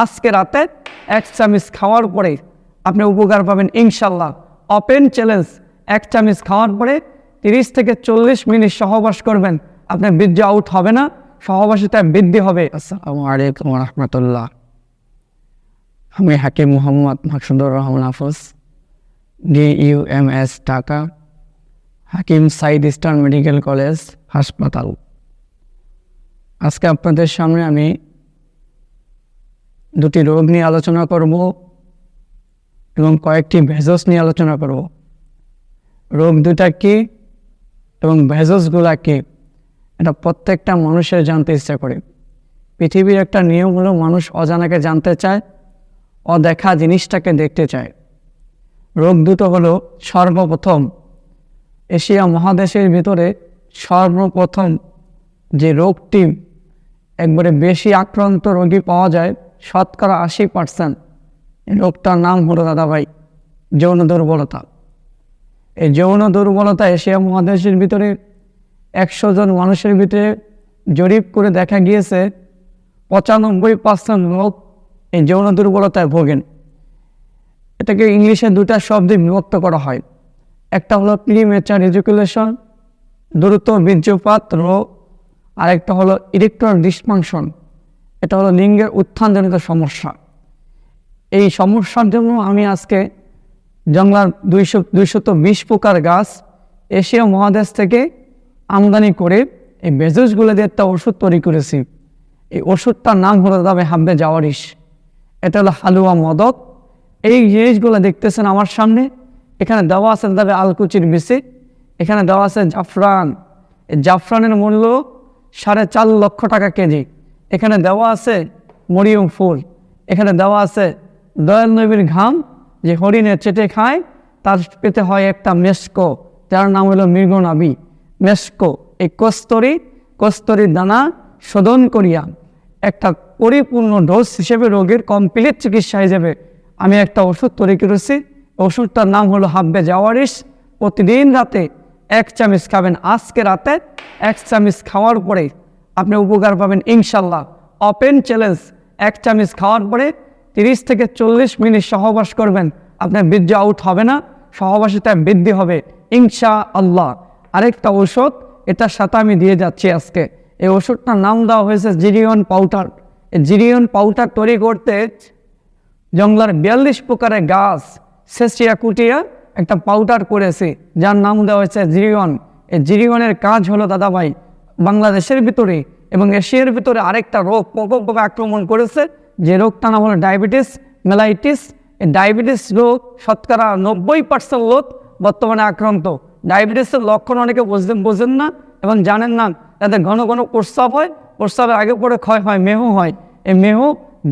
আজকে রাতে 1 চামচ খাওয়ার পরে আপনি উপকার পাবেন ইনশাল্লাহ। ওপেন চ্যালেঞ্জ, 1 চামচ খাওয়ার পরে 30 থেকে 40 মিনিট সহবাস করবেন, আপনার বীর্য আউট হবে না, সহবাসিতায় বৃদ্ধি হবে। আসসালামু আলাইকুম রহমতুল্লাহ। আমি হাকিম মোহাম্মদ মাকসুদুর রহমান হাফিজ, DUMS ঢাকা, হাকিম সাইদ ইস্টার্ন মেডিকেল কলেজ হাসপাতাল। আজকে আপনাদের সামনে আমি দুটি রোগ নিয়ে আলোচনা করব এবং কয়েকটি ভেজস নিয়ে আলোচনা করব। রোগ দুটা কি এবং ভেজসগুলা কি, এটা প্রত্যেকটা মানুষের জানতে ইচ্ছা করে। পৃথিবীর একটা নিয়ম হলো মানুষ অজানাকে জানতে চায়, অদেখা জিনিসটাকে দেখতে চায়। রোগ দুটো হলো, সর্বপ্রথম এশিয়া মহাদেশের ভিতরে সর্বপ্রথম যে রোগটি একবারে বেশি আক্রান্ত রোগী পাওয়া যায়, শতকরা 80%, এই রোগটার নাম হলো দাদাভাই যৌন দুর্বলতা। এই যৌন দুর্বলতা এশিয়া মহাদেশের ভিতরে 100 জন মানুষের ভিতরে জরিপ করে দেখা গিয়েছে 95% লোক এই যৌন দুর্বলতায় ভোগেন। এটাকে ইংলিশে দুটা শব্দে বিভক্ত করা হয়। একটা হলো প্রিমেচার ইজাকুলেশন, দ্রুত বীর্যপাত রোগ, আর একটা হলো ইরেকটর ডিসফাংশন, এটা হলো লিঙ্গের উত্থানজনিত সমস্যা। এই সমস্যার জন্য আমি আজকে জংলার 220 প্রকার গাছ এশিয়া মহাদেশ থেকে আমদানি করে এই ভেজসগুলো দিয়ে একটা ওষুধ তৈরি করেছি। এই ওষুধটার নাম হলো দাবে হাব্বে জাওয়ারিশ। এটা হলো হালুয়া মদক। এই জিনিসগুলো দেখতেছেন আমার সামনে, এখানে দেওয়া আছে দাবে আলকুচির বিচি, এখানে দেওয়া আছে জাফরান। এই জাফরানের মূল্য 4.5 লক্ষ টাকা কেজি। এখানে দেওয়া আছে মরিয়ম ফুল, এখানে দেওয়া আছে দয়াল নবীর ঘাম, যে হরিণের চেটে খায় তার পেতে হয় একটা মেস্কো, যার নাম হলো মৃগনাভি মেস্কো। এই কস্তরির দানা শোধন করিয়া একটা পরিপূর্ণ ডোজ হিসেবে রোগীর কমপ্লিট চিকিৎসা হিসেবে আমি একটা ওষুধ তৈরি করেছি। ওষুধটার নাম হলো হাব্বে জাওয়ারিশ। প্রতিদিন রাতে 1 চামচ খাবেন। আজকে রাতে 1 চামচ খাওয়ার পরে আপনি উপকার পাবেন ইনশাল্লাহ। ওপেন চ্যালেঞ্জ, 1 চামচ খাওয়ার পরে 30 থেকে 40 মিনিট সহবাস করবেন, আপনার বীর্য আউট হবে না, সহবাসিতায় বৃদ্ধি হবে ইনশাআল্লাহ। আরেকটা ওষুধ এটার সাথে আমি দিয়ে যাচ্ছি আজকে। এই ওষুধটার নাম দেওয়া হয়েছে জিরিয়ন পাউডার। এই জিরিয়ন পাউডার তৈরি করতে জংলার 42 প্রকারের গাছ সেচিয়া কুটিয়া একটা পাউডার করেছি, যার নাম দেওয়া হয়েছে জিরিয়ন। এই জিরিয়নের কাজ হলো দাদাভাই, বাংলাদেশের ভিতরে এবং এশিয়ার ভিতরে আরেকটা রোগ প্রকোপভাবে আক্রমণ করেছে, যে রোগটা নাম হলো ডায়াবেটিস মেলাইটিস। এই ডায়াবেটিস রোগ শতকরা 90% লোক বর্তমানে আক্রান্ত। ডায়াবেটিসের লক্ষণ অনেকে বোঝেন না এবং জানেন না। তাদের ঘন ঘন প্রস্রাব হয়, প্রস্রাবের আগে পরে ক্ষয় হয়, মেহ হয়। এই মেহ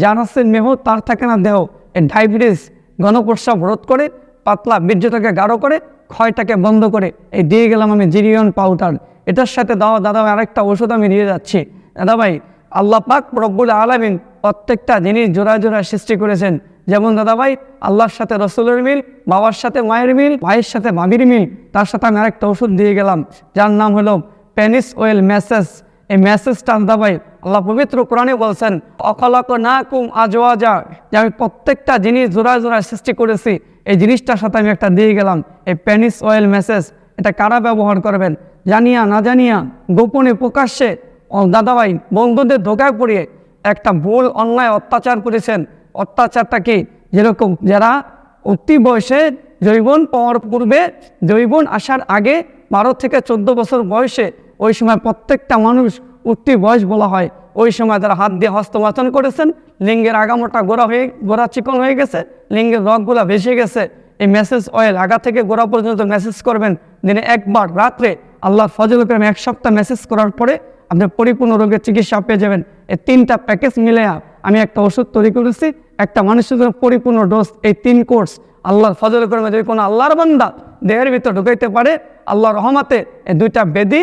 যার আছে মেহ তার থাকে না দেহ। এই ডায়াবেটিস ঘন প্রস্রাব রোধ করে, পাতলা বীর্যটাকে গাঢ় করে, ক্ষয়টাকে বন্ধ করে। এই দিয়ে গেলাম আমি জিরিয়ন পাউডার। এটার সাথে দাদাভাই আরেকটা ওষুধ আমি দিয়ে যাচ্ছি। দাদাভাই আল্লাহ পাক রব্বুল আলামিন প্রত্যেকটা জিনিস জোড়ায় জোড়ায় সৃষ্টি করেছেন। যেমন দাদাভাই আল্লাহর সাথে রসুলের মিল, বাবার সাথে মায়ের মিল, ভাইয়ের সাথে ভাবির মিল। তার সাথে আমি আরেকটা ওষুধ দিয়ে গেলাম, যার নাম হলো পেনিস অয়েল মেসেজ। এই মেসেজটা দাদাভাই আল্লাহ পবিত্র কোরআনে বলছেন অখলাকনাকুম আজওয়াজা, যে আমি প্রত্যেকটা জিনিস জোড়ায় জোড়ায় সৃষ্টি করেছি। এই জিনিসটার সাথে আমি একটা দিয়ে গেলাম, এই পেনিস অয়েল মেসেজ। এটা কারা ব্যবহার করবেন, জানিয়া না জানিয়া, গোপনে প্রকাশ্যে দাদাভাই বন্ধুদের ধোকায় পড়িয়ে একটা ভুল অন্যায় অত্যাচার করেছেন। অত্যাচারটা কি, যেরকম যারা অতি বয়সে যৌবন পাওয়ার পূর্বে, যৌবন আসার আগে 12 থেকে 14 বছর বয়সে, ওই সময় প্রত্যেকটা মানুষ উঠতি বয়স বলা হয়। ওই সময় তারা হাত দিয়ে হস্তমাচন করেছেন, লিঙ্গের আগামোটা গোড়া চিকন হয়ে গেছে, লিঙ্গের রগগুলা ভেসে গেছে। এই মেসেজ অয়েল আগা থেকে গোড়া পর্যন্ত মেসেজ করবেন দিনে একবার, রাত্রে আল্লাহ ফজল করে 1 সপ্তাহ মেসেজ করার পরে আপনি পরিপূর্ণ রোগের চিকিৎসা পেয়ে যাবেন। এই 3টা প্যাকেজ মিলে আমি একটা ওষুধ তৈরি করেছি, একটা মানুষের জন্য পরিপূর্ণ ডোজ। এই 3 কোর্স আল্লাহর ফজল করে যদি কোনো আল্লাহর বান্দা দেহের ভিতর ঢুকাইতে পারে, আল্লাহর রহমতে এই 2টা বেদি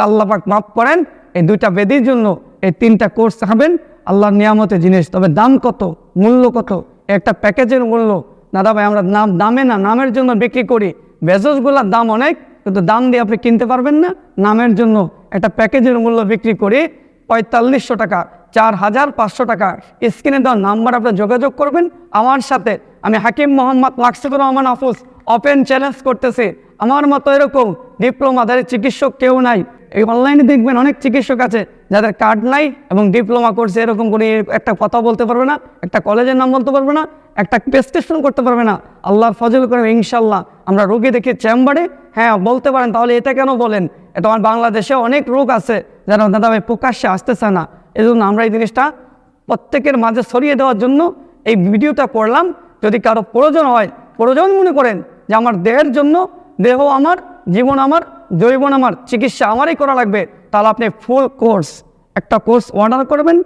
আল্লাহ পাক মাফ করেন। এই 2টা বেদির জন্য এই 3টা কোর্স খাবেন, আল্লাহর নিয়ামতের জিনিস। তবে দাম কত, মূল্য কত, একটা প্যাকেজের মূল্য দাদাভাই আমরা দামে না, নামের জন্য বিক্রি করি। ভেজসগুলোর দাম অনেক, কিন্তু দাম দিয়ে আপনি কিনতে পারবেন না। নামের জন্য একটা প্যাকেজের মূল্য বিক্রি করি 4500 টাকা। 4,500 টাকা। স্ক্রিনে দেওয়া নাম্বার আপনার যোগাযোগ করবেন আমার সাথে। আমি হাকিম মোহাম্মদ মাকসুদুর রহমান আফুস ওপেন চ্যালেঞ্জ করতেছি, আমার মতো এরকম ডিপ্লোমাধারী চিকিৎসক কেউ নাই। এই অনলাইনে দেখবেন অনেক চিকিৎসক আছে যাদের কার্ড নাই এবং ডিপ্লোমা করছে, এরকম করে একটা কথা বলতে পারবে না, একটা কলেজের নাম বলতে পারবে না, একটা প্রেসক্রিপশন করতে পারবে না। আল্লাহর ফজল করে ইনশাল্লাহ আমরা রোগী দেখি চেম্বারে। হ্যাঁ বলতে পারেন, তাহলে এটা কেন বলেন? এটা আমার বাংলাদেশে অনেক রোগ আছে যারা দাদা ভাই প্রকাশ্যে আসতেছে না। এই জন্য আমরা এই জিনিসটা প্রত্যেকের মাঝে ছড়িয়ে দেওয়ার জন্য এই ভিডিওটা করলাম। যদি কারো প্রয়োজন হয়, প্রয়োজন মনে করেন যে আমার দেহের জন্য, দেহ আমার, জীবন আমার, জৈবন আমার, চিকিৎসা আমারই করা লাগবে, তাহলে আপনি ফুল কোর্স একটা কোর্স অর্ডার করবেন।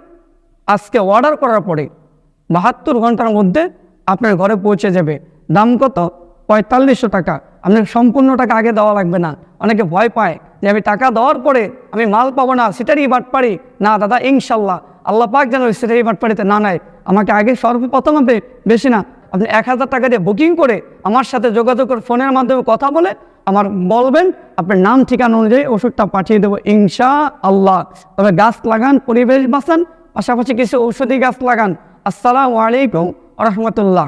আজকে অর্ডার করার পরে 72 ঘন্টার মধ্যে আপনার ঘরে পৌঁছে যাবে। দাম কত? 4500 টাকা। আপনার সম্পূর্ণ টাকা আগে দেওয়া লাগবে না। অনেকে ভয় পায় যে আমি টাকা দেওয়ার পরে আমি মাল পাবো না, সেটারই বাটপাড়ি। না দাদা, ইনশাল্লাহ আল্লাহ পাক যেন সেটারই বাটপাড়িতে না নেয়। আমাকে আগে সর্বপ্রথম হবে, বেশি না, আপনি 1000 টাকা দিয়ে বুকিং করে আমার সাথে যোগাযোগ করে ফোনের মাধ্যমে কথা বলে আমার বলবেন, আপনার নাম ঠিকানা অনুযায়ী ওষুধটা পাঠিয়ে দেবো ইনশাআল্লাহ। তবে গাছ লাগান, পরিবেশ বাঁচান, পাশাপাশি কিছু ঔষধি গাছ লাগান। আসসালামু আলাইকুম ওয়া রাহমাতুল্লাহ।